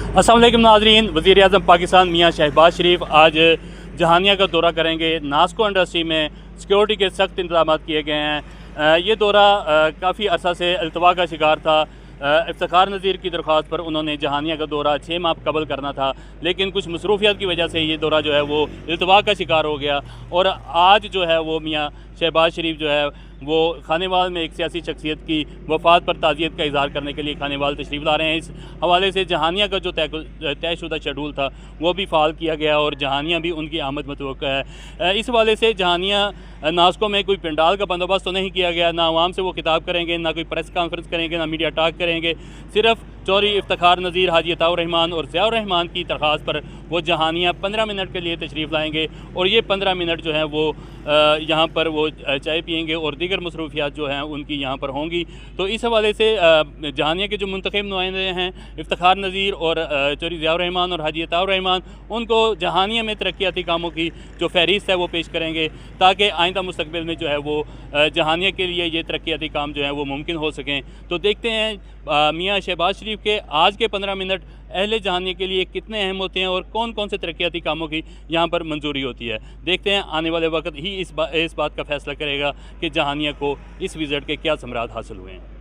अस्सलाम वालेकुम नाज़रीन, वज़ीर आज़म पाकिस्तान मियाँ शहबाज शरीफ आज जहानिया का दौरा करेंगे। नास्को इंडस्ट्री में सिक्योरिटी के सख्त इंतजाम किए गए हैं। ये दौरा काफ़ी अर्सा से अल्तवा का शिकार था। इफ्तिखार नज़ीर की दरख्वास्त पर उन्होंने जहानिया का दौरा 6 माह कबल करना था, लेकिन कुछ मसरूफियात की वजह से ये दौरा जो है वो अल्तवा का शिकार हो गया। और आज जो है वो मियाँ शहबाज शरीफ जो है वो खानेवाल में एक सियासी शख्सियत की वफ़ात पर ताज़ियत का इज़हार करने के लिए खानेवाल तशरीफ़ ला रहे हैं। इस हवाले से जहानिया का जो तयशुदा शेड्यूल था वो भी फ़ाल किया गया और जहानिया भी उनकी आमद मतवक्का है। इस हवाले से जहानिया नास्को में कोई पंडाल का बंदोबस्त तो नहीं किया गया, ना आवाम से वो खिताब करेंगे, ना कोई प्रेस कॉन्फ्रेंस करेंगे, ना मीडिया टॉक करेंगे। सिर्फ चौधरी इफ्तिखार नज़ीर, हाजी अताउर रहमान और ज़ियाउर रहमान की दरख्वास्त पर वो जहानिया 15 मिनट के लिए तशरीफ़ लाएँगे और ये 15 मिनट जो है वो यहाँ पर वो चाय पियेंगे और दीगर मसरूफियात जो हैं उनकी यहाँ पर होंगी। तो इस हवाले से जहानिया के जो मुंतखब नुमाइंदे हैं इफ्तिखार नज़ीर और चौधरी ज़ियाउर रहमान और हाजी अताउर रहमान, उनको जहानिया में तरक्याती कामों की जो फहरिस्त है वो पेश करेंगे, ताकि आइंदा मुस्तकबिल में जो है वो जहानिया के लिए ये तरक्याती काम जो है वो मुमकिन हो सकें। तो देखते हैं मियाँ शहबाज शरीफ के आज के 15 मिनट अहले जहानिया के लिए कितने अहम होते हैं और कौन कौन से तरक्याती कामों की यहाँ पर मंजूरी होती है। देखते हैं, आने वाले वक्त ही इस बात का फ़ैसला करेगा कि जहानिया को इस विज़िट के क्या समरात हासिल हुए हैं।